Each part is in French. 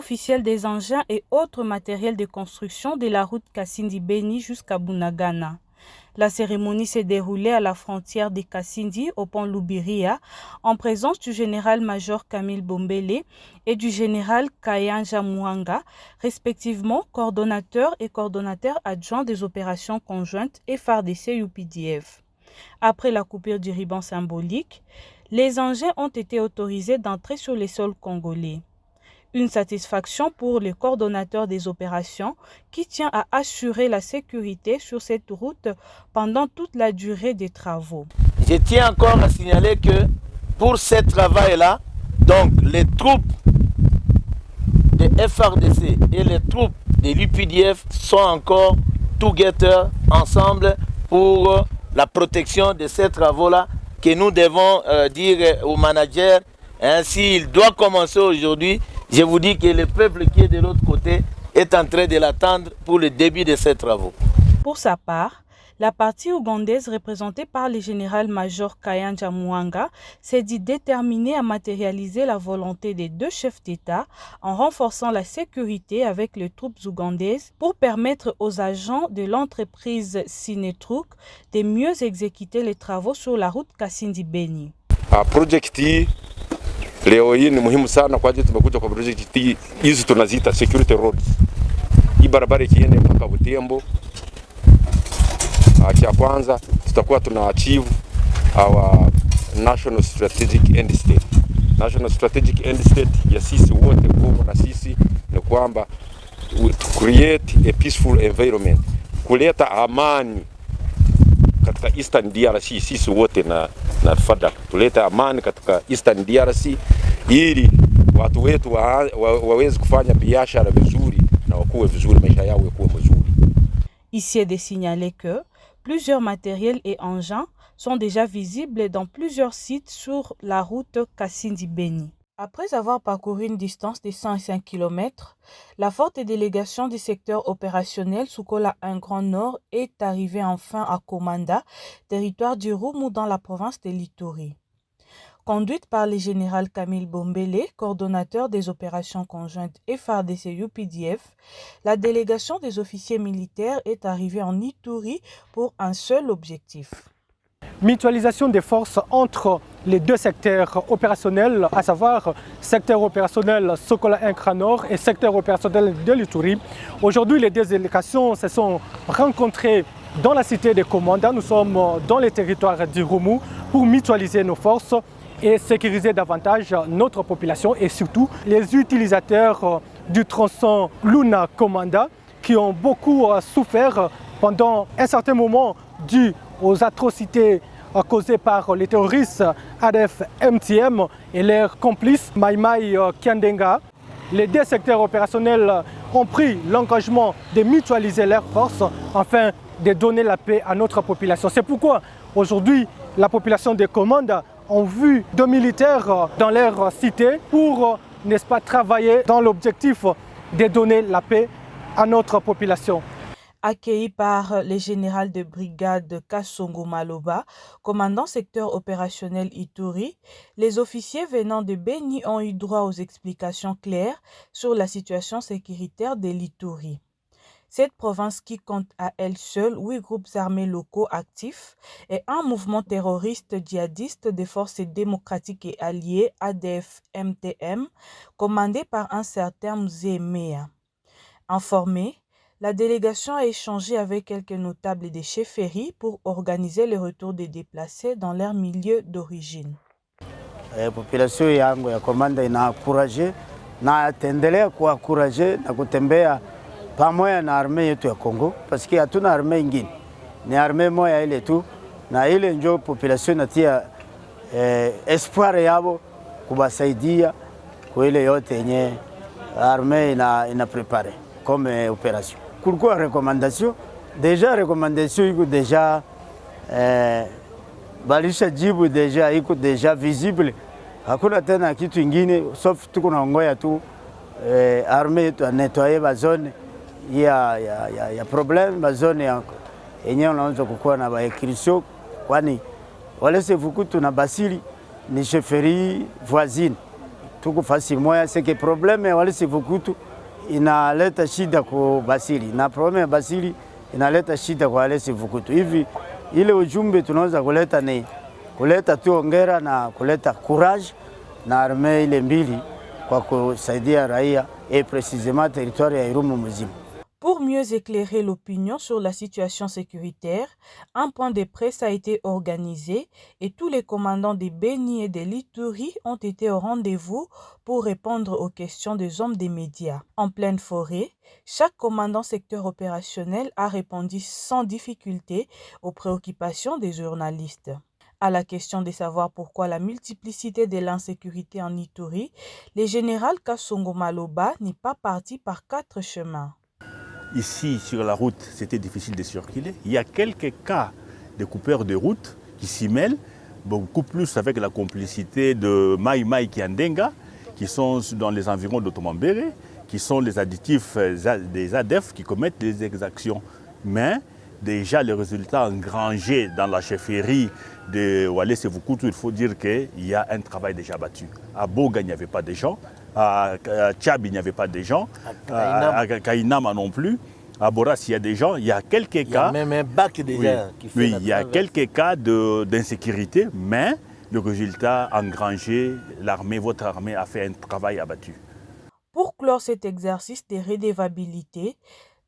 officielle des engins et autres matériels de construction de la route Kasindi-Beni jusqu'à Bunagana. La cérémonie s'est déroulée à la frontière de Kasindi au pont Lubiria en présence du général-major Camille Bombele et du général Kayanja Muanga, respectivement coordonnateur et coordonnateur adjoint des opérations conjointes FARDC-UPDF. Après la coupure du ruban symbolique, les engins ont été autorisés d'entrer sur les sols congolais. Une satisfaction pour le coordonnateur des opérations qui tient à assurer la sécurité sur cette route pendant toute la durée des travaux. Je tiens encore à signaler que pour ce travail-là, donc les troupes de FARDC et les troupes de l'UPDF sont encore together ensemble pour la protection de ces travaux-là que nous devons dire au manager. S'il doit commencer aujourd'hui, je vous dis que le peuple qui est de l'autre côté est en train de l'attendre pour le début de ces travaux. Pour sa part, la partie ougandaise représentée par le général-major Kayanja Muanga s'est dit déterminée à matérialiser la volonté des deux chefs d'État en renforçant la sécurité avec les troupes ougandaises pour permettre aux agents de l'entreprise Sinetruk de mieux exécuter les travaux sur la route Kasindi-Beni. Leo hii ni muhimu sana kwa ajili tumekuja kwa project hizi tunaziita security roads. Hii barabara ikienda mpaka Butembo, cha kwanza tutakuwa tuna achieve our national strategic end state. National strategic end state ya sisi wote Kongo na sisi ni kwamba to create a peaceful environment, kuleta amani katika Eastern DRC. Sisi wote na FADC tuleta amani katika Eastern DRC ili watu wetu waweze kufanya biashara vizuri na wakuwe vizuri, maisha yao yakuwe mazuri. Ici est de signaler que plusieurs matériels et engins sont déjà visibles dans plusieurs sites sur la route Kasindi-Beni. Après avoir parcouru une distance de 105 km, la forte délégation du secteur opérationnel Sukola 1 Grand Nord est arrivée enfin à Komanda, territoire du Rumu dans la province de l'Ituri. Conduite par le général Camille Bombele, coordonnateur des opérations conjointes FARDC-UPDF, la délégation des officiers militaires est arrivée en Ituri pour un seul objectif. Mutualisation des forces entre les deux secteurs opérationnels, à savoir secteur opérationnel Sokola 1 Grand Nord et secteur opérationnel de l'Ituri. Aujourd'hui, les deux délégations se sont rencontrées dans la cité de Komanda. Nous sommes dans les territoires du Rumu pour mutualiser nos forces et sécuriser davantage notre population et surtout les utilisateurs du tronçon Luna-Komanda qui ont beaucoup souffert pendant un certain moment dû aux atrocités causées par les terroristes ADF-MTM et leurs complices Maïmaï Kiandenga. Les deux secteurs opérationnels ont pris l'engagement de mutualiser leurs forces afin de donner la paix à notre population. C'est pourquoi aujourd'hui la population de Komanda ont vu deux militaires dans leur cité pour, n'est-ce pas, travailler dans l'objectif de donner la paix à notre population. Accueilli par le général de brigade Kassongo Maloba, commandant secteur opérationnel Ituri, les officiers venant de Beni ont eu droit aux explications claires sur la situation sécuritaire de l'Ituri. Cette province qui compte à elle seule 8 groupes armés locaux actifs et un mouvement terroriste djihadiste des forces démocratiques et alliées ADF-MTM, commandé par un certain Mzemea. Informé, la délégation a échangé avec quelques notables des chefferies pour organiser le retour des déplacés dans leur milieu d'origine. La population yangu ya Komanda inaencouragé na tendelea kuencourager na kutembea pamoja na armée yetu ya Kongo parce que hatuna armée ingine, ni armée moja ile tu, na ile ndio population natia espoir yabo kubasaidia kwa ile yote yenye armée ina préparé comme opération. Kulikuwa recommandation iko deja balisha jibu deja iko deja visible, hakuna tena kitu ingine sauf tuko naongoya tu armée yetu a nettoyer ba zone ya problème, ba zone yenyewe unaanza kukuwa na ba écrition, kwani wale sevukutu na basili ni chefferie voisine tuko fasi moja. Seke probleme ya wale Sevukutu inaleta shida kwa Basili na probleme ya Basili inaleta shida kwa wale Sevukutu. Hivi ile ujumbe tunaweza kuleta ni kuleta tu ongera na kuleta courage na arme ile mbili kwa kusaidia raia et précisément territoire ya Irumu mzima. Pour mieux éclairer l'opinion sur la situation sécuritaire, un point de presse a été organisé et tous les commandants de Beni et de l'Ituri ont été au rendez-vous pour répondre aux questions des hommes des médias. En pleine forêt, chaque commandant secteur opérationnel a répondu sans difficulté aux préoccupations des journalistes. À la question de savoir pourquoi la multiplicité de l'insécurité en Ituri, le général Kassongo Maloba n'est pas parti par 4 chemins. Ici, sur la route, c'était difficile de circuler. Il y a quelques cas de coupeurs de route qui s'y mêlent, beaucoup plus avec la complicité de Mai Mai Kiandenga, qui sont dans les environs d'Otomambéré, qui sont les additifs des ADF qui commettent des exactions. Mais déjà, les résultats engrangés dans la chefferie de Walé Sevukutu, il faut dire qu'il y a un travail déjà battu. À Boga, il n'y avait pas de gens. À Tchab, il n'y avait pas de gens. À Kainama non plus. À Boras, il y a des gens. Il y a quelques cas. Il y a même un bac déjà qui fait. Oui, il y a quelques cas d'insécurité, mais le résultat engrangé, votre armée a fait un travail abattu. Pour clore cet exercice de redevabilité,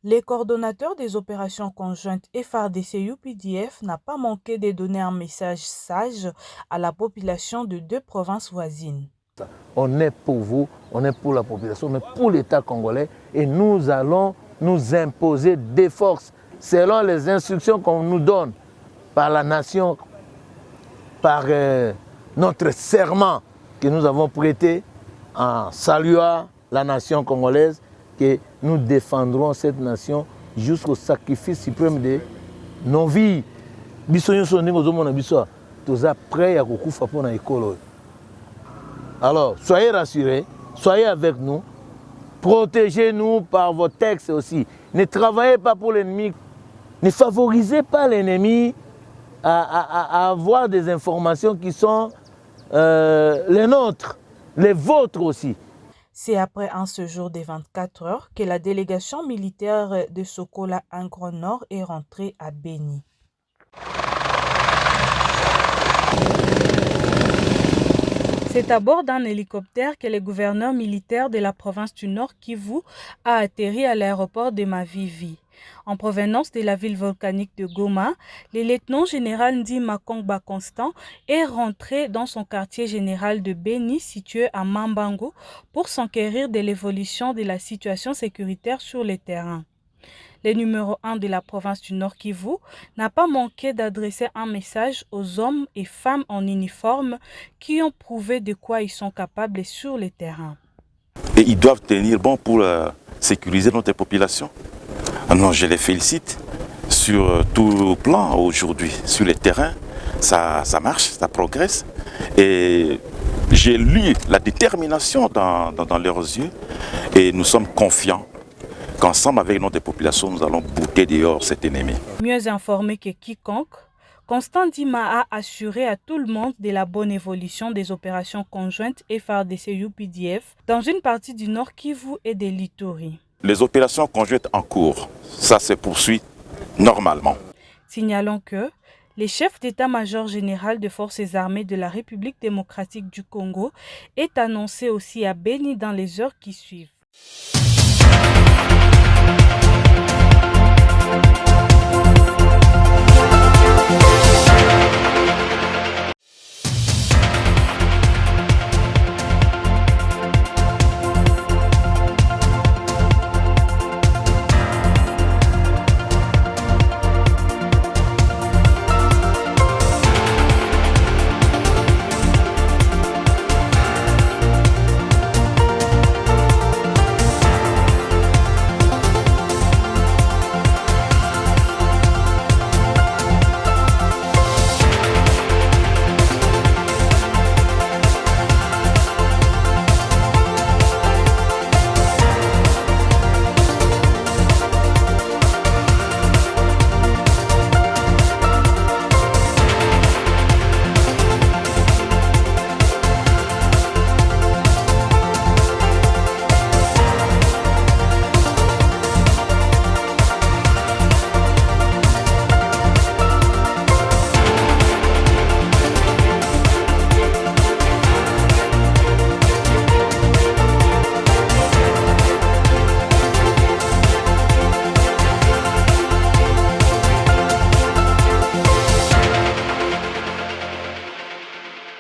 le coordonnateur des opérations conjointes FARDC-UPDF n'a pas manqué de donner un message sage à la population de 2 provinces voisines. On est pour vous, on est pour la population, mais pour l'État congolais et nous allons nous imposer des forces selon les instructions qu'on nous donne par la nation, par notre serment que nous avons prêté en saluant la nation congolaise, que nous défendrons cette nation jusqu'au sacrifice suprême de nos vies. Alors, soyez rassurés, soyez avec nous, protégez-nous par vos textes aussi. Ne travaillez pas pour l'ennemi, ne favorisez pas l'ennemi à avoir des informations qui sont les nôtres, les vôtres aussi. C'est après un séjour de 24 heures que la délégation militaire de Sokola Ingro Nord est rentrée à Beni. C'est à bord d'un hélicoptère que le gouverneur militaire de la province du Nord Kivu a atterri à l'aéroport de Mavivi. En provenance de la ville volcanique de Goma, le lieutenant-général Ndi Makongba Constant est rentré dans son quartier général de Beni situé à Mambango pour s'enquérir de l'évolution de la situation sécuritaire sur le terrain. Le numéro 1 de la province du Nord Kivu n'a pas manqué d'adresser un message aux hommes et femmes en uniforme qui ont prouvé de quoi ils sont capables sur le terrain. Et ils doivent tenir bon pour sécuriser notre population. Non, je les félicite sur tout plan aujourd'hui. Sur le terrain, ça marche, ça progresse. Et j'ai lu la détermination dans leurs yeux et nous sommes confiants qu'ensemble avec notre population, nous allons bouter dehors cet ennemi. Mieux informé que quiconque, Constant Dima a assuré à tout le monde de la bonne évolution des opérations conjointes FARDC-UPDF dans une partie du Nord Kivu et de l'Ituri. Les opérations conjointes en cours, ça se poursuit normalement. Signalons que le chef d'état-major général des forces armées de la République démocratique du Congo est annoncé aussi à Beni dans les heures qui suivent.